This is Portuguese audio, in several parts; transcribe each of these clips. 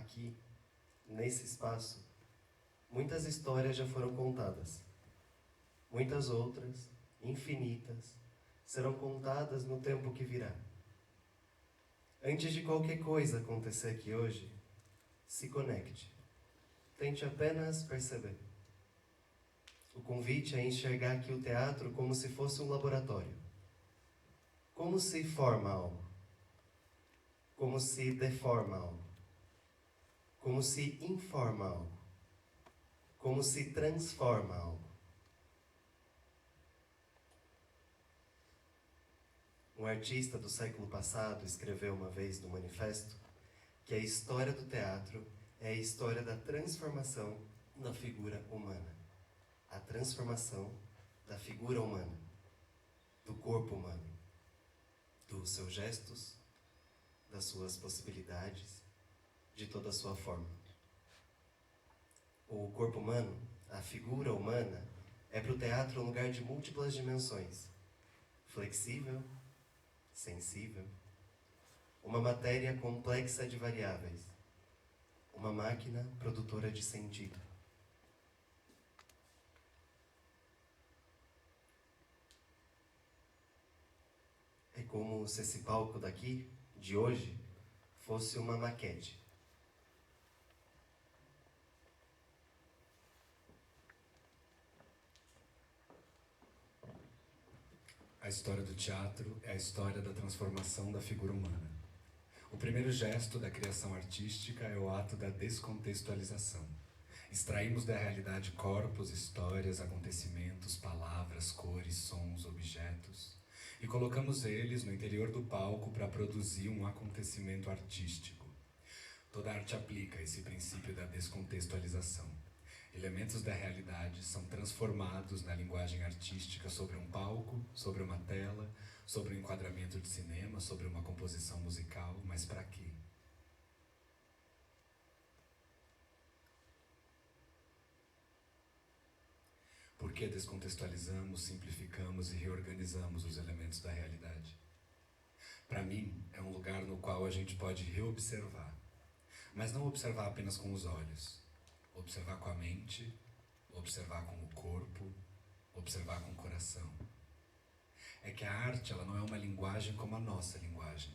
aqui, nesse espaço, muitas histórias já foram contadas. Muitas outras, infinitas, serão contadas no tempo que virá. Antes de qualquer coisa acontecer aqui hoje, se conecte. Tente apenas perceber. O convite é enxergar aqui o teatro como se fosse um laboratório. Como se forma algo. Como se deforma algo. Como se informa algo. Como se transforma algo. Um artista do século passado escreveu uma vez no manifesto que a história do teatro é a história da transformação da figura humana. A transformação da figura humana, do corpo humano, dos seus gestos, das suas possibilidades, de toda a sua forma. O corpo humano, a figura humana, é para o teatro um lugar de múltiplas dimensões. Flexível, sensível, uma matéria complexa de variáveis, uma máquina produtora de sentido. É como se esse palco daqui, de hoje, fosse uma maquete. A história do teatro é a história da transformação da figura humana. O primeiro gesto da criação artística é o ato da descontextualização. Extraímos da realidade corpos, histórias, acontecimentos, palavras, cores, sons, objetos e colocamos eles no interior do palco para produzir um acontecimento artístico. Toda arte aplica esse princípio da descontextualização. Elementos da realidade são transformados na linguagem artística sobre um palco, sobre uma tela, sobre um enquadramento de cinema, sobre uma composição musical, mas para quê? Por que descontextualizamos, simplificamos e reorganizamos os elementos da realidade? Para mim, é um lugar no qual a gente pode reobservar, mas não observar apenas com os olhos. Observar com a mente, observar com o corpo, observar com o coração. É que a arte, ela não é uma linguagem como a nossa linguagem.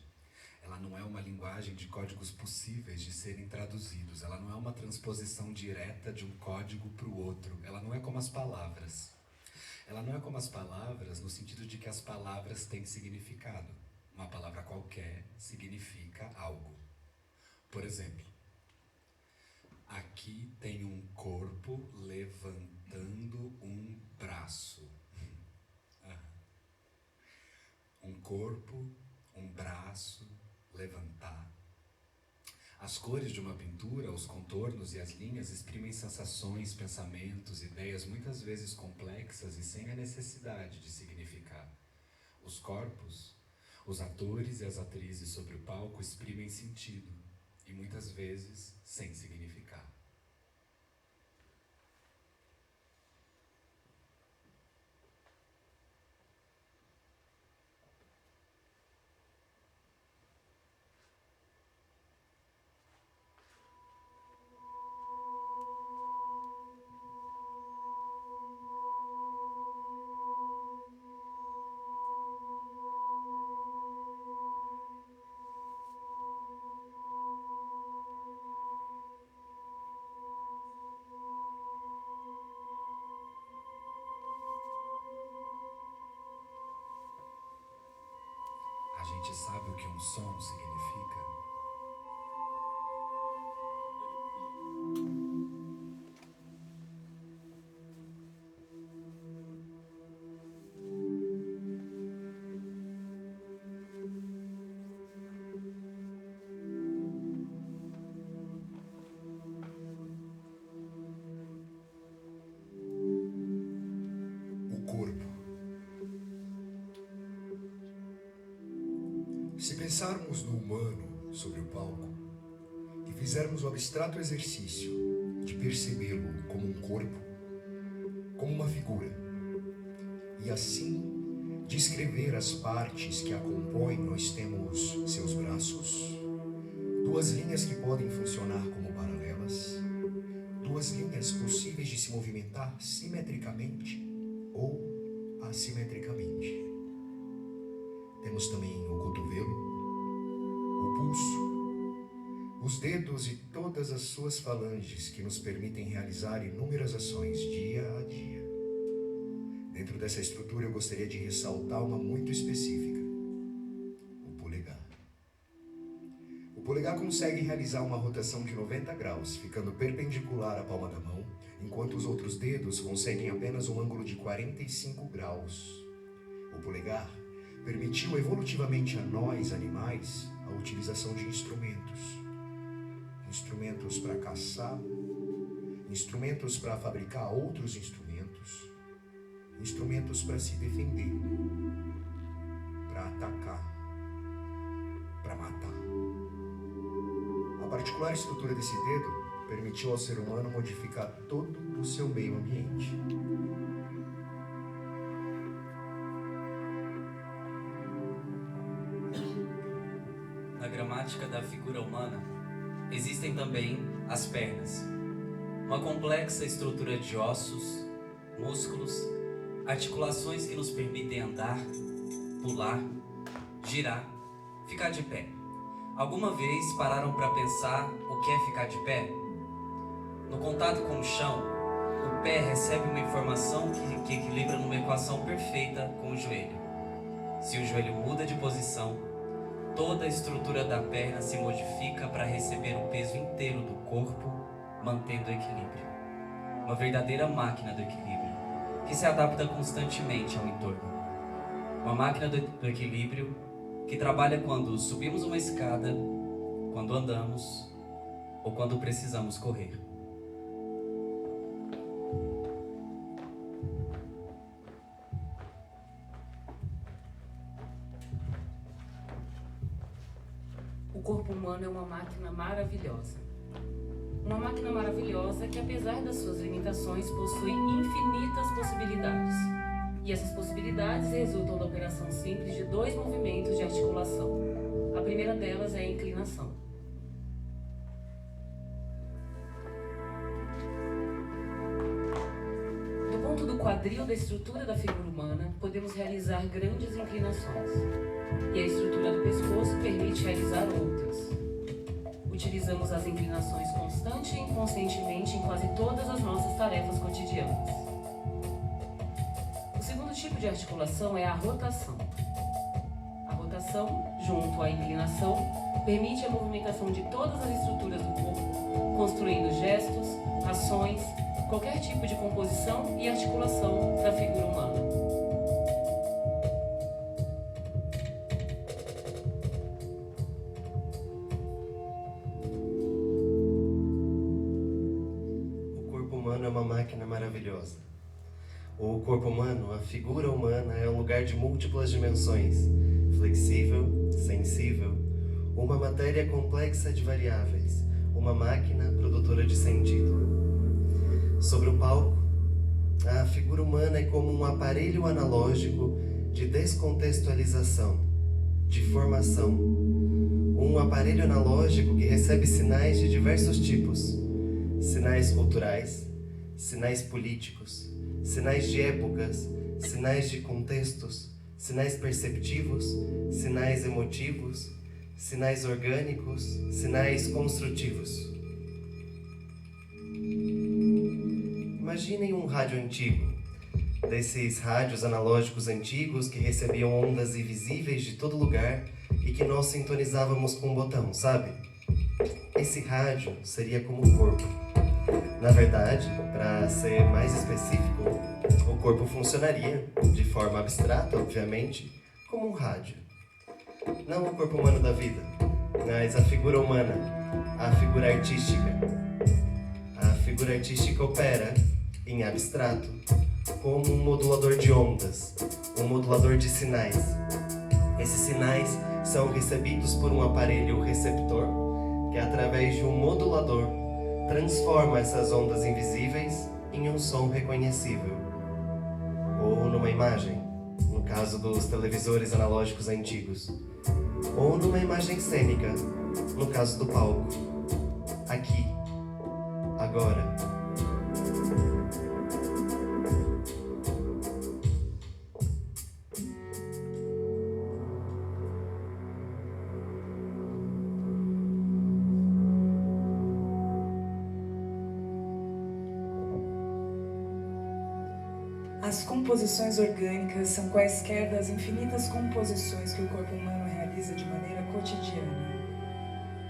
Ela não é uma linguagem de códigos possíveis de serem traduzidos. Ela não é uma transposição direta de um código para o outro. Ela não é como as palavras. Ela não é como as palavras no sentido de que as palavras têm significado. Uma palavra qualquer significa algo. Por exemplo, aqui tem um corpo levantando um braço. Um corpo, um braço, levantar. As cores de uma pintura, os contornos e as linhas exprimem sensações, pensamentos, ideias muitas vezes complexas e sem a necessidade de significar. Os corpos, os atores e as atrizes sobre o palco exprimem sentido e muitas vezes sem significar. A gente sabe o que um som significa? O corpo. Se pensarmos no humano sobre o palco e fizermos o abstrato exercício de percebê-lo como um corpo, como uma figura, e assim descrever as partes que a compõem, nós temos seus braços, Duas linhas que podem funcionar como paralelas, duas linhas possíveis de se movimentar simetricamente ou assimetricamente. Temos também o cotovelo, o pulso, os dedos e todas as suas falanges que nos permitem realizar inúmeras ações dia a dia. Dentro dessa estrutura eu gostaria de ressaltar uma muito específica: o polegar. O polegar consegue realizar uma rotação de 90 graus, ficando perpendicular à palma da mão, enquanto os outros dedos conseguem apenas um ângulo de 45 graus. O polegar permitiu evolutivamente a nós, animais, a utilização de instrumentos. Instrumentos para caçar, instrumentos para fabricar outros instrumentos, instrumentos para se defender, para atacar, para matar. A particular estrutura desse dedo permitiu ao ser humano modificar todo o seu meio ambiente. Na gramática da figura humana, existem também as pernas, uma complexa estrutura de ossos, músculos, articulações que nos permitem andar, pular, girar, ficar de pé. Alguma vez pararam para pensar o que é ficar de pé? No contato com o chão, o pé recebe uma informação que equilibra numa equação perfeita com o joelho. Se o joelho muda de posição, toda a estrutura da perna se modifica para receber o peso inteiro do corpo, mantendo o equilíbrio. Uma verdadeira máquina do equilíbrio, que se adapta constantemente ao entorno. Uma máquina do equilíbrio que trabalha quando subimos uma escada, quando andamos ou quando precisamos correr. O corpo humano é uma máquina maravilhosa. Uma máquina maravilhosa que, apesar das suas limitações, possui infinitas possibilidades. E essas possibilidades resultam da operação simples de dois movimentos de articulação. A primeira delas é a inclinação. Do ponto do quadril da estrutura da figura humana, podemos realizar grandes inclinações. E a estrutura do pescoço permite realizar outras. Utilizamos as inclinações constante e inconscientemente em quase todas as nossas tarefas cotidianas. O segundo tipo de articulação é a rotação. A rotação, junto à inclinação, permite a movimentação de todas as estruturas do corpo, construindo gestos, ações, qualquer tipo de composição e articulação da figura humana. É uma máquina maravilhosa. O corpo humano, a figura humana, é um lugar de múltiplas dimensões, flexível, sensível, uma matéria complexa de variáveis, uma máquina produtora de sentido. Sobre o palco, a figura humana é como um aparelho analógico de descontextualização, de formação, um aparelho analógico que recebe sinais de diversos tipos, sinais culturais, sinais políticos, sinais de épocas, sinais de contextos, sinais perceptivos, sinais emotivos, sinais orgânicos, sinais construtivos. Imaginem um rádio antigo, desses rádios analógicos antigos que recebiam ondas invisíveis de todo lugar e que nós sintonizávamos com um botão, sabe? Esse rádio seria como o corpo. Na verdade, para ser mais específico, o corpo funcionaria, de forma abstrata, obviamente, como um rádio. Não o corpo humano da vida, mas a figura humana, a figura artística. A figura artística opera, em abstrato, como um modulador de ondas, um modulador de sinais. Esses sinais são recebidos por um aparelho receptor, que através de um modulador transforma essas ondas invisíveis em um som reconhecível. Ou numa imagem, no caso dos televisores analógicos antigos. Ou numa imagem cênica, No caso do palco, aqui, agora. As composições orgânicas são quaisquer das infinitas composições que o corpo humano realiza de maneira cotidiana.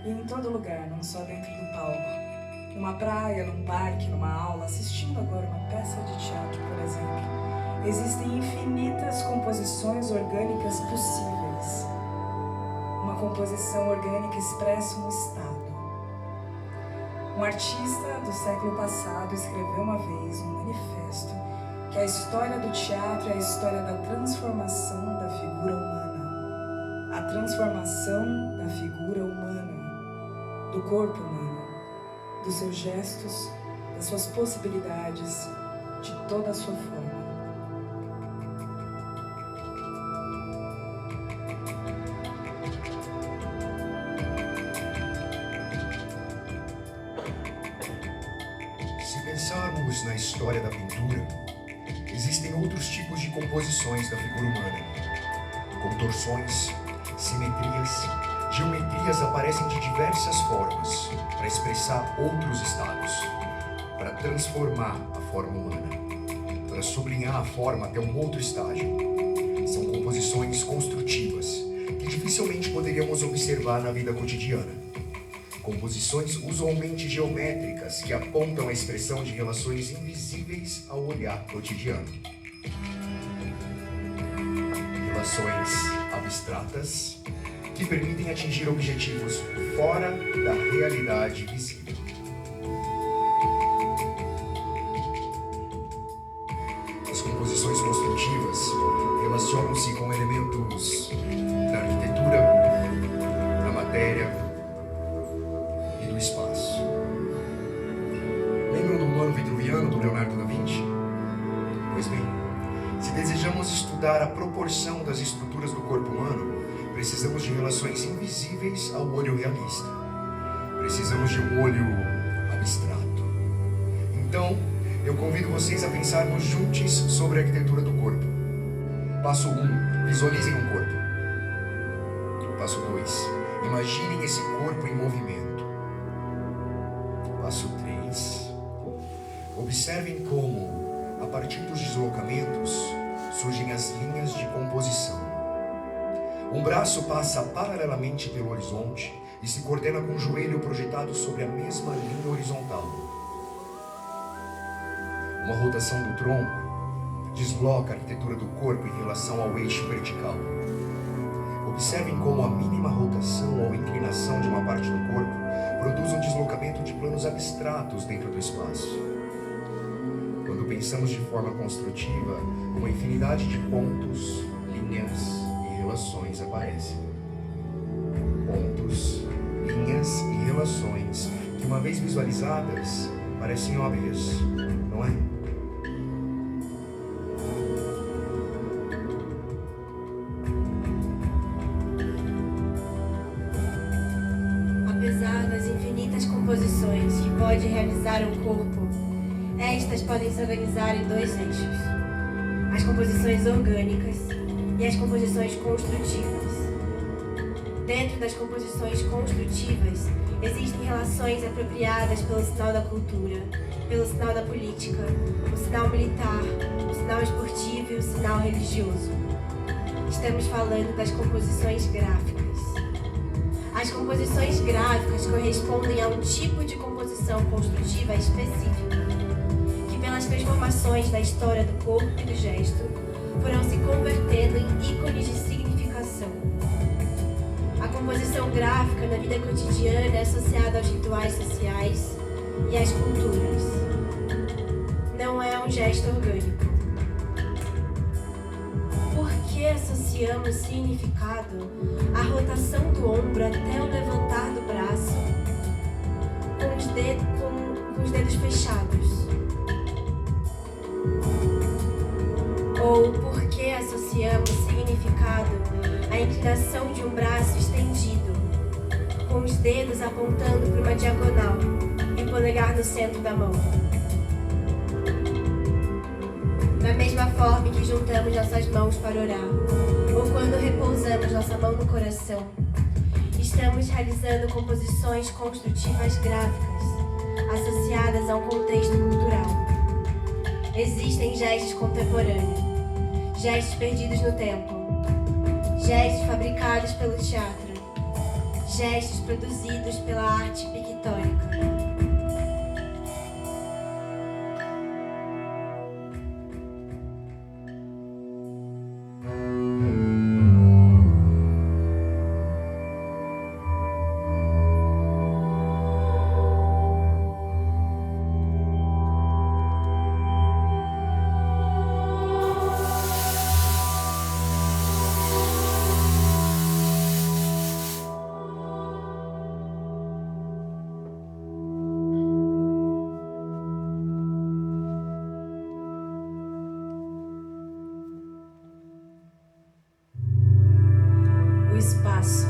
E em todo lugar, não só dentro do palco. Numa praia, num parque, numa aula, assistindo agora uma peça de teatro, por exemplo, existem infinitas composições orgânicas possíveis. Uma composição orgânica expressa um estado. Um artista do século passado escreveu uma vez um manifesto que a história do teatro é a história da transformação da figura humana. A transformação da figura humana, do corpo humano, dos seus gestos, das suas possibilidades, de toda a sua forma. Se pensarmos na história da pintura, existem outros tipos de composições da figura humana. Contorções, simetrias, geometrias aparecem de diversas formas para expressar outros estados, para transformar a forma humana, para sublinhar a forma até um outro estágio. São composições construtivas que dificilmente poderíamos observar na vida cotidiana. Composições usualmente geométricas que apontam a expressão de relações invisíveis ao olhar cotidiano. Relações abstratas que permitem atingir objetivos fora da realidade visível. As composições construtivas relacionam-se com elementos da arquitetura, da matéria, espaço. Lembram do humano vitruviano do Leonardo da Vinci? Pois bem, se desejamos estudar a proporção das estruturas do corpo humano, precisamos de relações invisíveis ao olho realista. Precisamos de um olho abstrato. Então, eu convido vocês a pensarmos juntos sobre a arquitetura do corpo. Passo 1. Visualizem um corpo. Passo 2. Imaginem esse corpo em movimento. Passo 3. Observem como, a partir dos deslocamentos, surgem as linhas de composição. Um braço passa paralelamente pelo horizonte e se coordena com o joelho projetado sobre a mesma linha horizontal. Uma rotação do tronco desloca a arquitetura do corpo em relação ao eixo vertical. Observem como a mínima rotação ou inclinação de uma parte do corpo produz um deslocamento de planos abstratos dentro do espaço. Quando pensamos de forma construtiva, uma infinidade de pontos, linhas e relações aparecem. Pontos, linhas e relações que, uma vez visualizadas, parecem óbvias, não é? Composições que pode realizar um corpo, estas podem se organizar em dois eixos: as composições orgânicas e as composições construtivas. Dentro das composições construtivas existem relações apropriadas pelo sinal da cultura, pelo sinal da política, o sinal militar, o sinal esportivo e o sinal religioso. Estamos falando das composições gráficas. As composições gráficas correspondem a um tipo de composição construtiva específica, que pelas transformações da história do corpo e do gesto, foram se convertendo em ícones de significação. A composição gráfica na vida cotidiana é associada aos rituais sociais e às culturas. Não é um gesto orgânico. Por que associamos significado à rotação do ombro até o levantar do braço com os dedos fechados? Ou por que associamos significado à inclinação de um braço estendido com os dedos apontando para uma diagonal e o polegar no centro da mão. Da mesma forma que juntamos nossas mãos para orar, ou quando repousamos nossa mão no coração, estamos realizando composições construtivas gráficas associadas a um contexto cultural. Existem gestos contemporâneos, gestos perdidos no tempo, gestos fabricados pelo teatro, gestos produzidos pela arte pictórica. Espaço.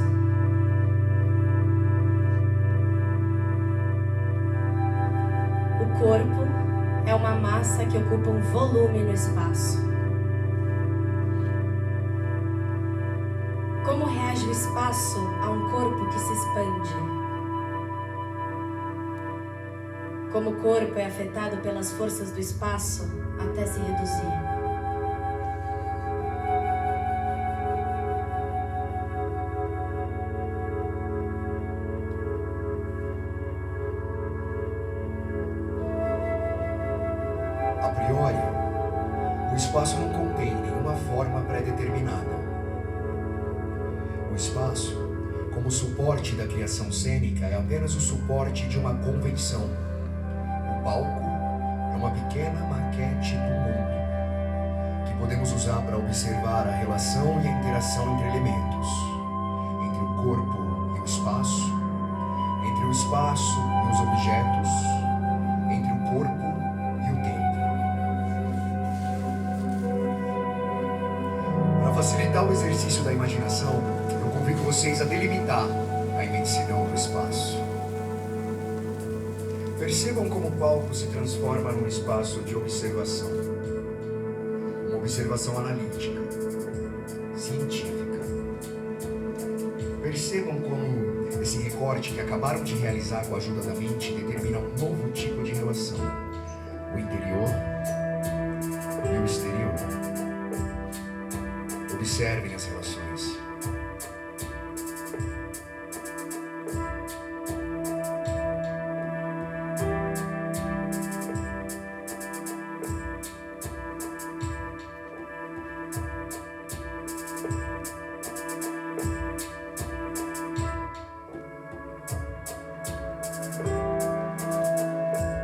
O corpo é uma massa que ocupa um volume no espaço. Como reage o espaço a um corpo que se expande? Como o corpo é afetado pelas forças do espaço até se reduzir? A priori, o espaço não contém nenhuma forma pré-determinada. O espaço, como suporte da criação cênica, é apenas o suporte de uma convenção. O palco é uma pequena maquete do mundo, que podemos usar para observar a relação e a interação entre elementos, entre o corpo e o espaço, entre o espaço e os objetos, entre o corpo e o tempo. Para facilitar o exercício da imaginação, eu convido vocês a delimitar a imensidão do espaço. Percebam como o palco se transforma num espaço de observação. Uma observação analítica, científica. Percebam como esse recorte que acabaram de realizar com a ajuda da mente determina um novo tipo de relação. O interior e o exterior. Observem as relações.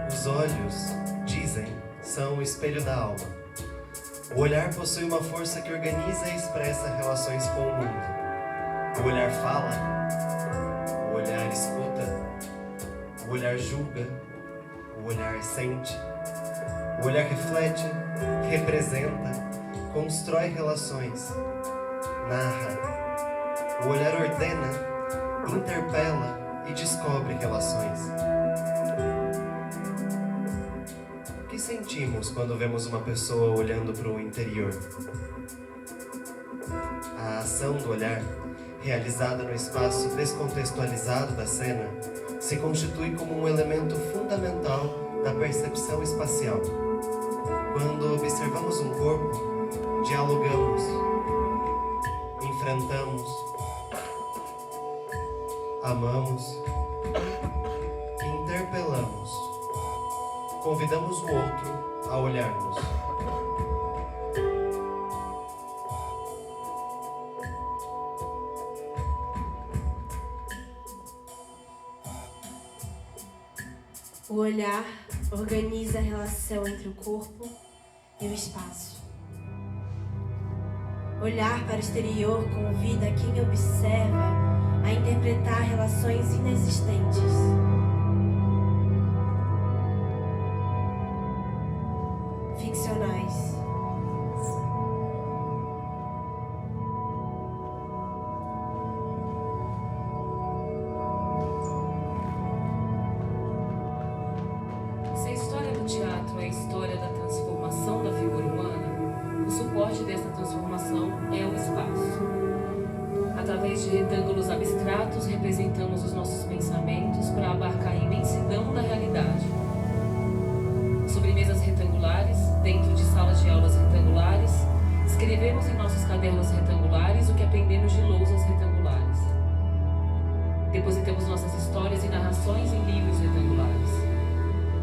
Os olhos, dizem, são o espelho da alma. O olhar possui uma força que organiza e expressa relações com o mundo. O olhar fala, o olhar escuta, o olhar julga, o olhar sente, o olhar reflete, representa, constrói relações, narra. O olhar ordena, interpela e descobre relações. O que sentimos quando vemos uma pessoa olhando para o interior? A ação do olhar, realizada no espaço descontextualizado da cena, se constitui como um elemento fundamental da percepção espacial. Quando observamos um corpo, dialogamos, enfrentamos, amamos, interpelamos, convidamos o outro a olhar-nos. O olhar organiza a relação entre o corpo e o espaço. Olhar para o exterior convida quem observa a interpretar relações inexistentes. Ficcionais. abstrato é a história da transformação da figura humana, o suporte dessa transformação é o espaço. Através de retângulos abstratos, representamos os nossos pensamentos para abarcar a imensidão da realidade. Sobre mesas retangulares, dentro de salas de aulas retangulares, escrevemos em nossos cadernos retangulares o que aprendemos de lousas retangulares. Depositamos nossas histórias e narrações em livros retangulares.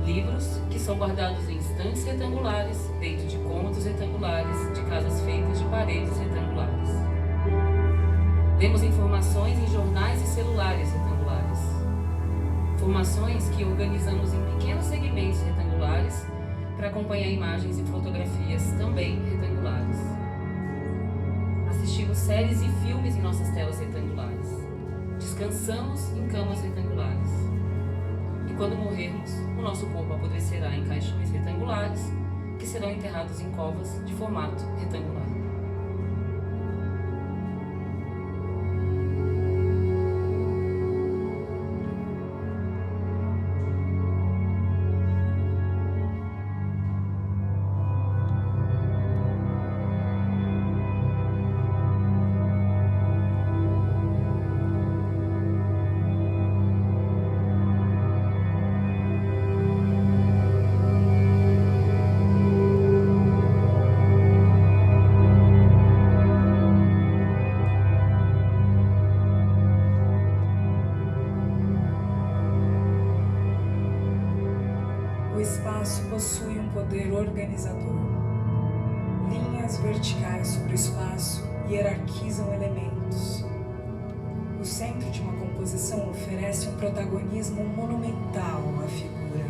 Livros que são guardados em estantes retangulares, dentro de cômodos retangulares, de casas feitas de paredes retangulares. Lemos informações em jornais e celulares retangulares. Informações que organizamos em pequenos segmentos retangulares para acompanhar imagens e fotografias também retangulares. Assistimos séries e filmes em nossas telas retangulares. Descansamos em camas retangulares. E quando morrermos, o nosso corpo apodrecerá em caixões retangulares, que serão enterrados em covas de formato retangular. O espaço possui um poder organizador. Linhas verticais sobre o espaço hierarquizam elementos. O centro de uma composição oferece um protagonismo monumental à figura.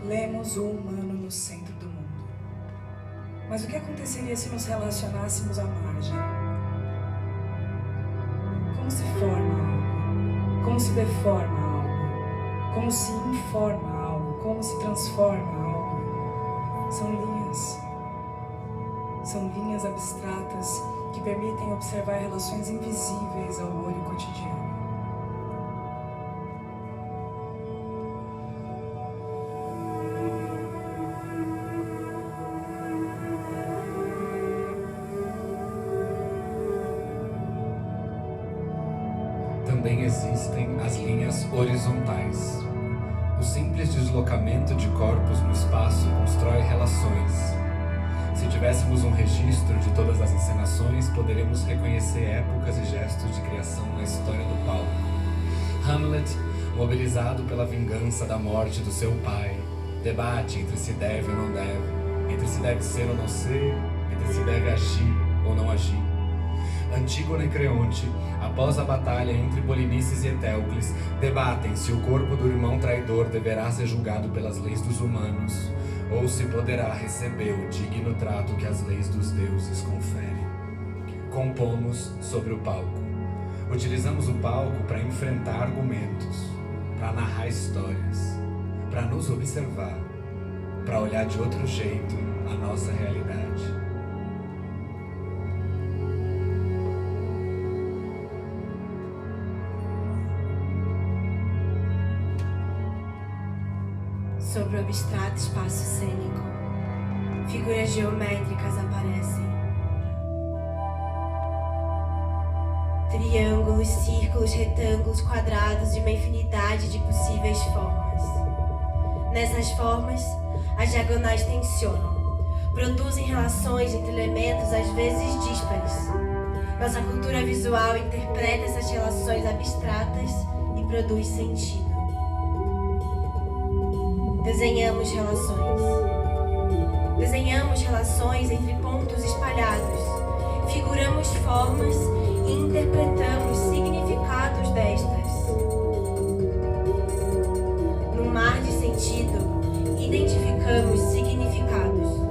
Lemos o humano no centro do mundo. Mas o que aconteceria se nos relacionássemos à margem? Como se forma algo? Como se deforma algo? Como se informa algo? Como se transforma algo? São linhas. São linhas abstratas que permitem observar relações invisíveis ao olho cotidiano. Também existem as linhas horizontais. O simples deslocamento de corpos no espaço constrói relações. Se tivéssemos um registro de todas as encenações, poderemos reconhecer épocas e gestos de criação na história do palco. Hamlet, mobilizado pela vingança da morte do seu pai, debate entre se deve ou não deve, entre se deve ser ou não ser, entre se deve agir ou não agir. Antígona e Creonte, após a batalha entre Polinices e Etéocles, debatem se o corpo do irmão traidor deverá ser julgado pelas leis dos humanos ou se poderá receber o digno trato que as leis dos deuses conferem. Compomos sobre o palco. Utilizamos o palco para enfrentar argumentos, para narrar histórias, para nos observar, para olhar de outro jeito a nossa realidade. Sobre o abstrato espaço cênico, figuras geométricas aparecem. Triângulos, círculos, retângulos, quadrados de uma infinidade de possíveis formas. Nessas formas, as diagonais tensionam, produzem relações entre elementos às vezes díspares. Nossa cultura visual interpreta essas relações abstratas e produz sentido. Desenhamos relações entre pontos espalhados, figuramos formas e interpretamos significados destas. No mar de sentido, identificamos significados.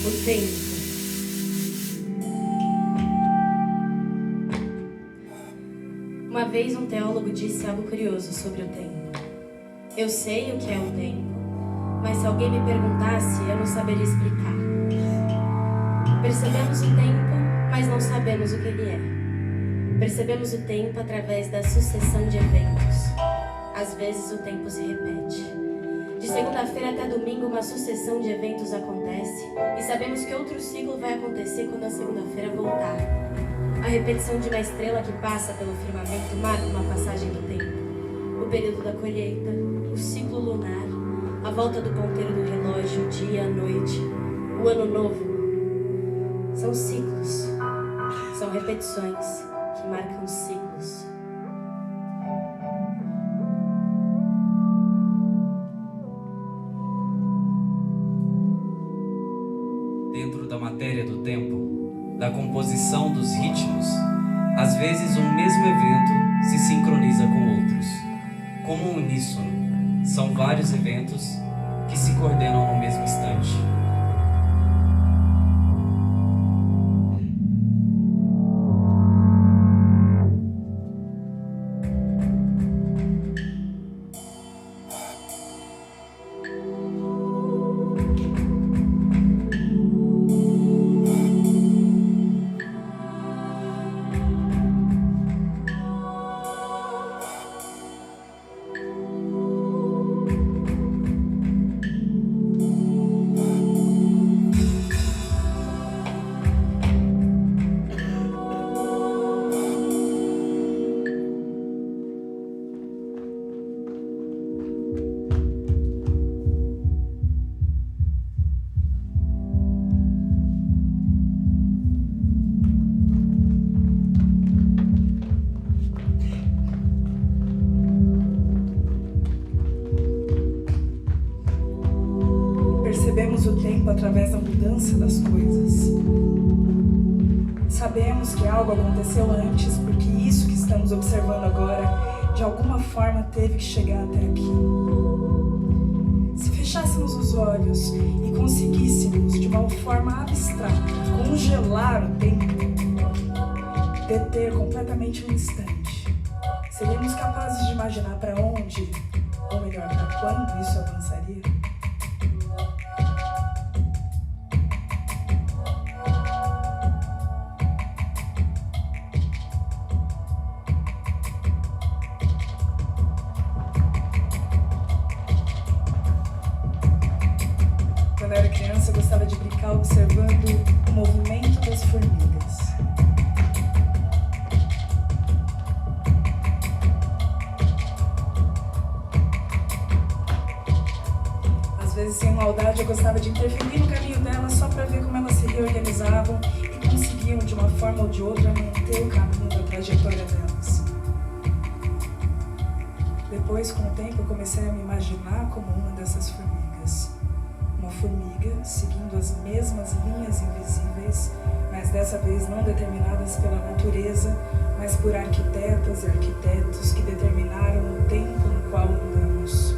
O tempo. Uma vez um teólogo disse algo curioso sobre o tempo. Eu sei o que é o tempo, mas se alguém me perguntasse, eu não saberia explicar. Percebemos o tempo, mas não sabemos o que ele é. Percebemos o tempo através da sucessão de eventos. Às vezes o tempo se repete. De segunda-feira até domingo, uma sucessão de eventos acontece e sabemos que outro ciclo vai acontecer quando a segunda-feira voltar. A repetição de uma estrela que passa pelo firmamento marca uma passagem do tempo. O período da colheita, o ciclo lunar, a volta do ponteiro do relógio, o dia, a noite, o ano novo. São ciclos, são repetições que marcam ciclos. Dentro da matéria do tempo, da composição dos ritmos, às vezes um mesmo evento se sincroniza com outros. Como um uníssono, são vários eventos que se coordenam no mesmo instante. Percebemos o tempo através da mudança das coisas. Sabemos que algo aconteceu antes, porque isso que estamos observando agora, de alguma forma, teve que chegar até aqui. Se fechássemos os olhos e conseguíssemos, de uma forma abstrata, congelar o tempo, deter completamente um instante, seríamos capazes de imaginar para onde, ou melhor, para quando isso avançaria? Quando eu era criança, eu gostava de brincar observando o movimento das formigas. Às vezes, sem maldade, eu gostava de interferir no caminho delas só para ver como elas se reorganizavam e conseguiam, de uma forma ou de outra, manter o caminho da trajetória delas. Depois, com o tempo, eu comecei a me imaginar como uma dessas formigas. Uma formiga seguindo as mesmas linhas invisíveis, mas dessa vez não determinadas pela natureza, mas por arquitetas e arquitetos que determinaram o tempo no qual andamos.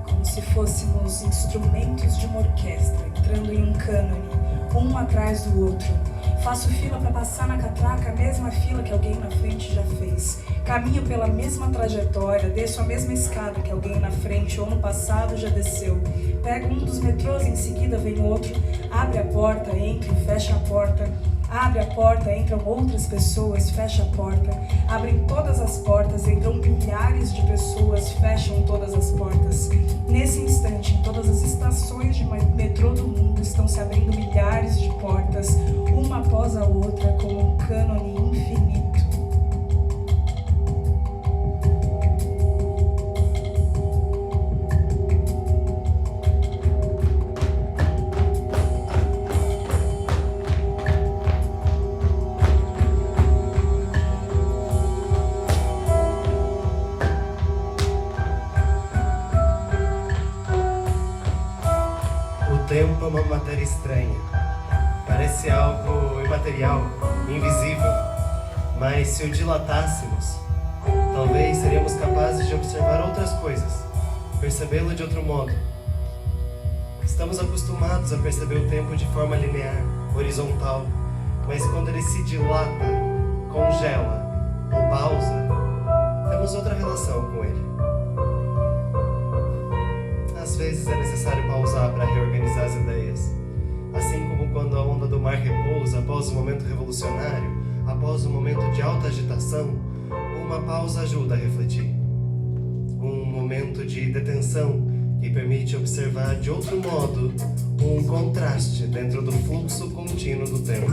Como se fôssemos instrumentos de uma orquestra, entrando em um cânone, um atrás do outro. Faço fila para passar na catraca, a mesma fila que alguém na frente já fez. Caminho pela mesma trajetória, desço a mesma escada que alguém na frente ou no passado já desceu. Pego um dos metrôs, em seguida vem outro, abre a porta, entro, fecha a porta. Abre a porta, entram outras pessoas, fecha a porta. Abrem todas as portas, entram milhares de pessoas, fecham todas as portas. Nesse instante, em todas as estações de metrô do mundo, estão se abrindo milhares de portas, uma após a outra, como um cânone infinito. O tempo é uma matéria estranha. Parece algo imaterial, invisível, mas se o dilatássemos, talvez seríamos capazes de observar outras coisas, percebê-lo de outro modo. Estamos acostumados a perceber o tempo de forma linear, horizontal, mas quando ele se dilata, congela ou pausa, temos outra relação com ele. Às vezes é necessário pausar para reorganizar as ideias, assim como quando a onda do mar repousa após o momento revolucionário, após o momento de alta agitação, uma pausa ajuda a refletir. Um momento de detenção que permite observar de outro modo um contraste dentro do fluxo contínuo do tempo.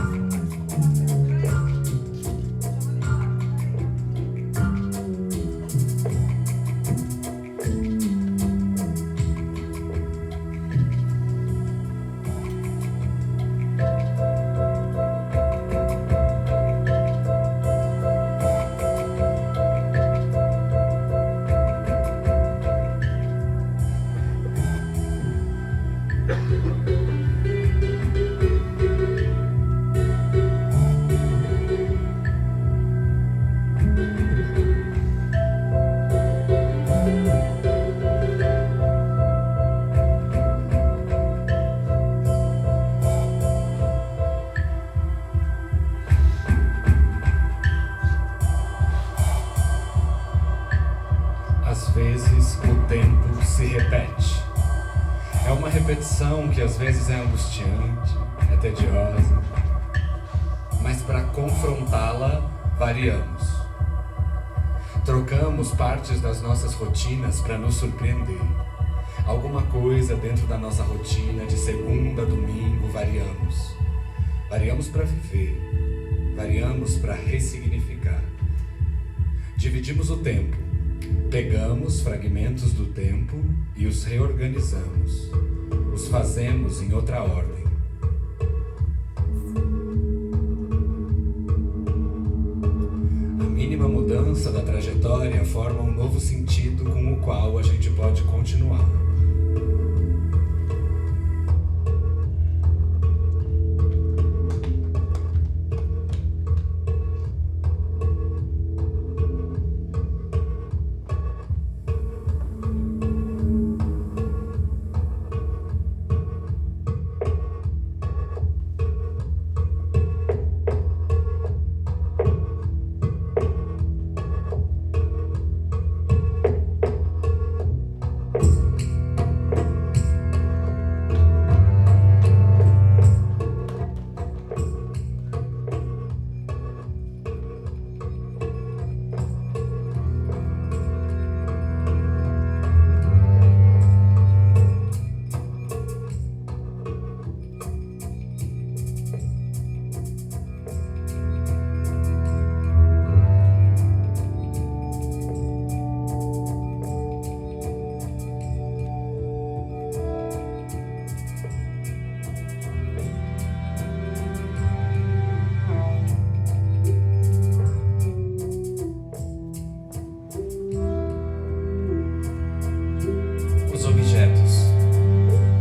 Às vezes o tempo se repete. É uma repetição que às vezes é angustiante, é tediosa, mas para confrontá-la, variamos. Trocamos partes das nossas rotinas para nos surpreender. Alguma coisa dentro da nossa rotina, de segunda a domingo, variamos. Variamos para viver, variamos para ressignificar. Dividimos o tempo. Pegamos fragmentos do tempo e os reorganizamos. Os fazemos em outra ordem. A mínima mudança da trajetória forma um novo sentido com o qual a gente pode continuar.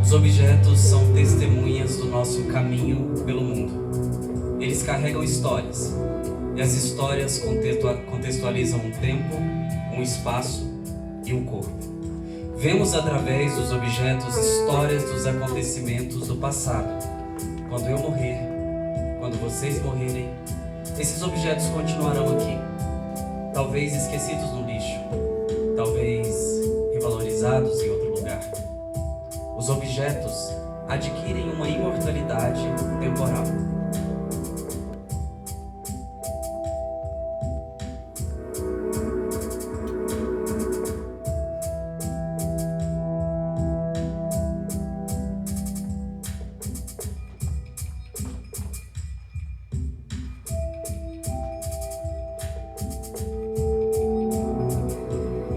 Os objetos são testemunhas do nosso caminho pelo mundo. Eles carregam histórias, e as histórias contextualizam um tempo, um espaço e um corpo. Vemos através dos objetos histórias dos acontecimentos do passado. Quando eu morrer, quando vocês morrerem, esses objetos continuarão aqui. Talvez esquecidos no lixo, talvez revalorizados em outro lugar. Os objetos adquirem uma imortalidade temporal.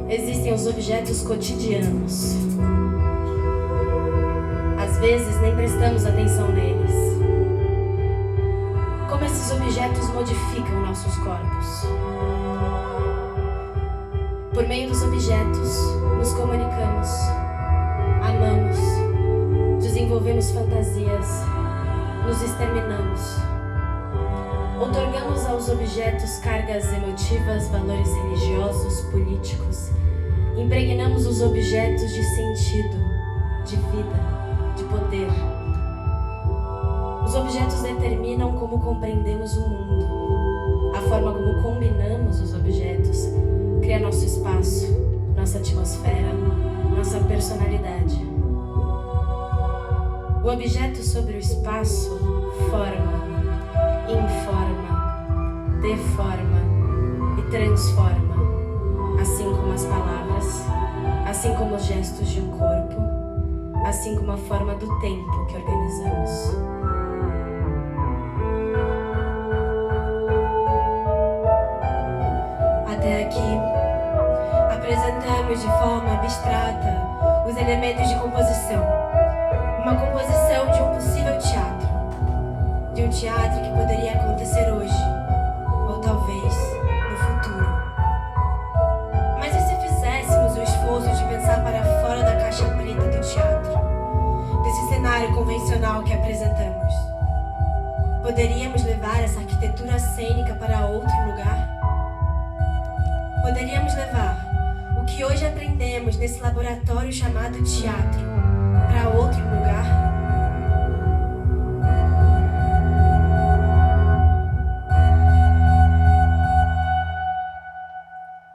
Existem os objetos cotidianos. Às vezes nem prestamos atenção neles. Como esses objetos modificam nossos corpos. Por meio dos objetos, nos comunicamos, amamos, desenvolvemos fantasias, nos exterminamos. objetos cargas emotivas, valores religiosos, políticos. Impregnamos os objetos de sentido, de vida, de poder. Os objetos determinam como compreendemos o mundo. A forma como combinamos os objetos cria nosso espaço, nossa atmosfera, nossa personalidade. O objeto sobre o espaço forma, informa, deforma e transforma, assim como as palavras, assim como os gestos de um corpo, assim como a forma do tempo que organizamos. Até aqui, apresentamos de forma abstrata os elementos de composição. Uma composição de um possível teatro. De um teatro que poderia acontecer hoje, ou talvez no futuro. Mas e se fizéssemos o esforço de pensar para fora da caixa preta do teatro? Desse cenário convencional que apresentamos? Poderíamos levar essa arquitetura cênica para outro lugar? Poderíamos levar o que hoje aprendemos nesse laboratório chamado teatro para outro lugar?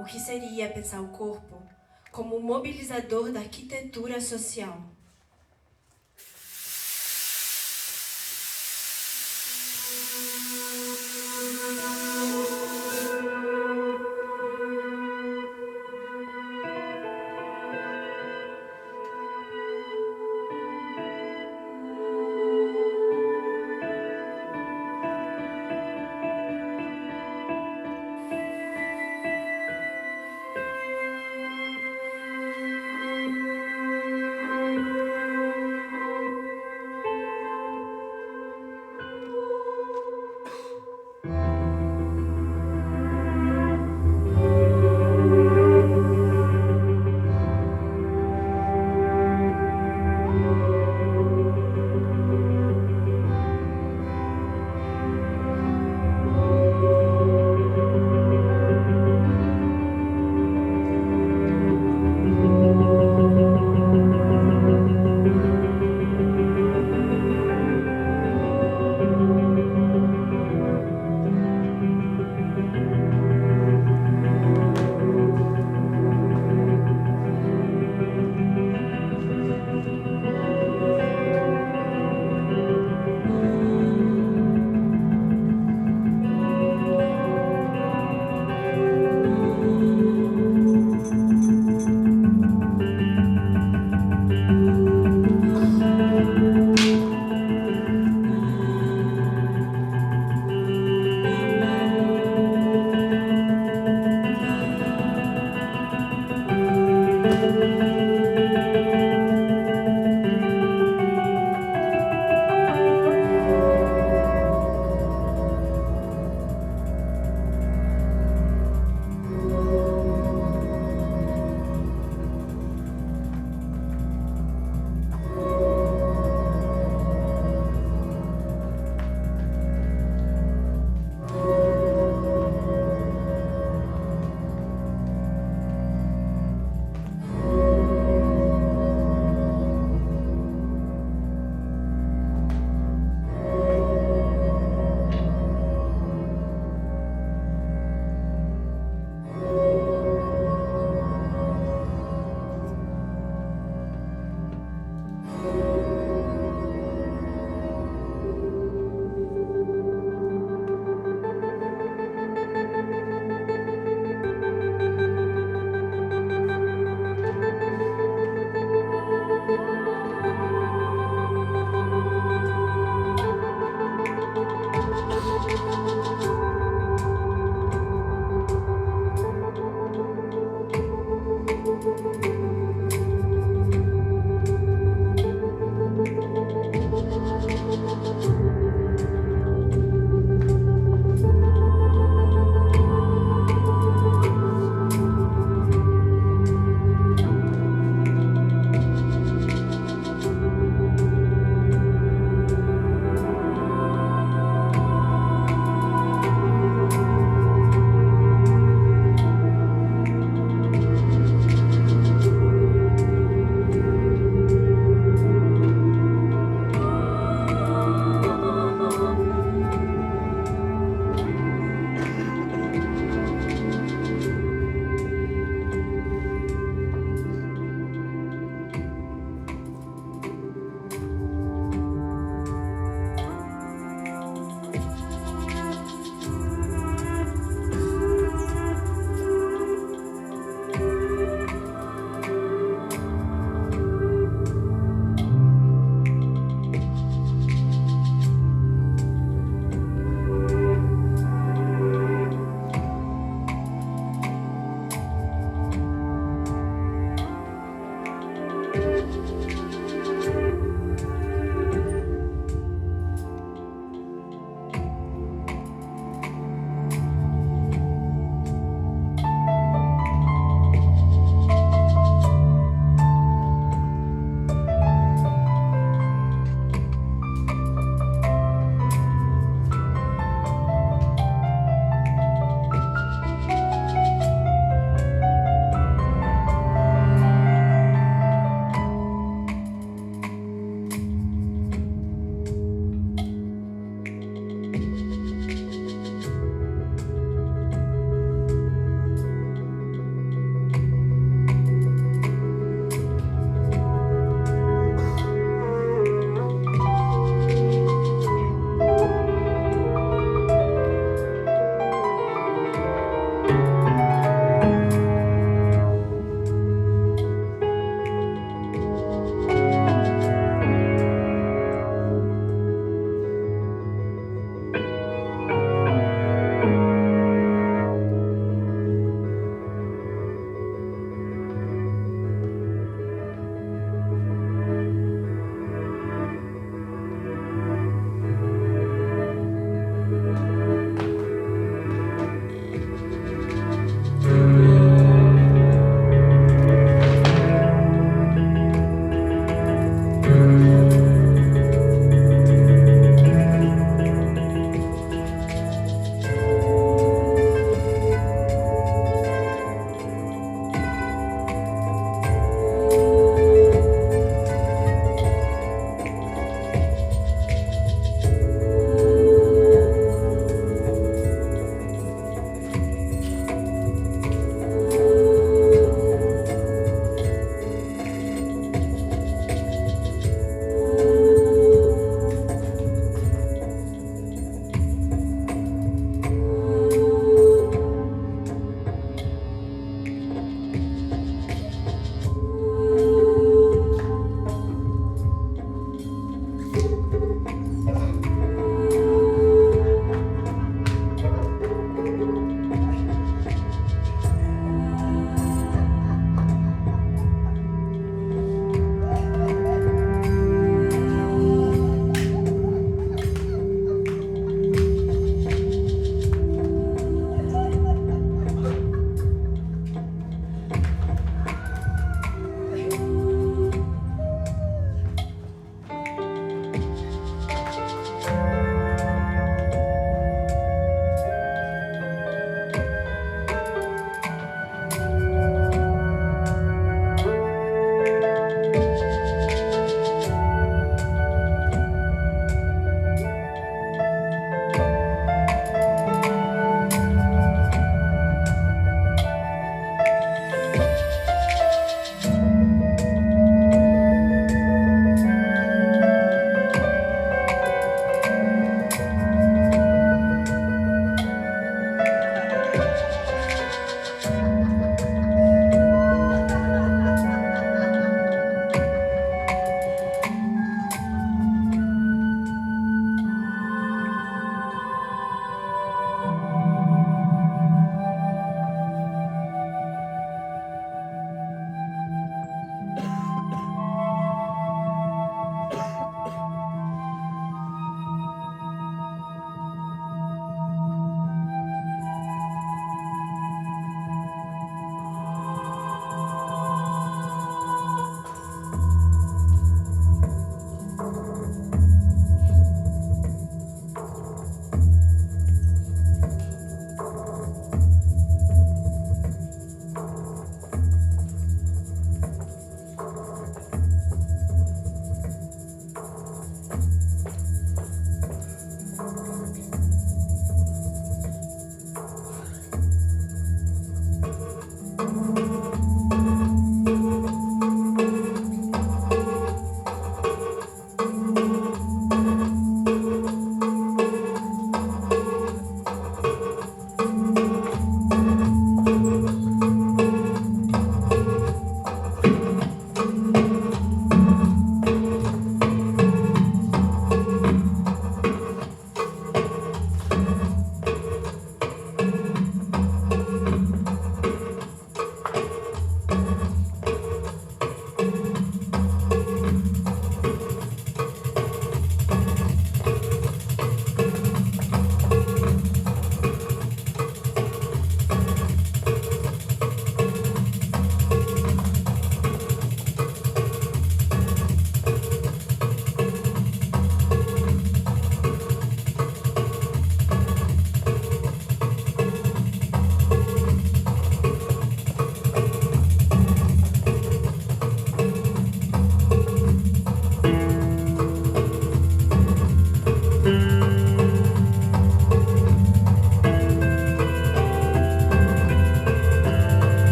O que seria pensar o corpo como mobilizador da arquitetura social?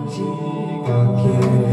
Diga que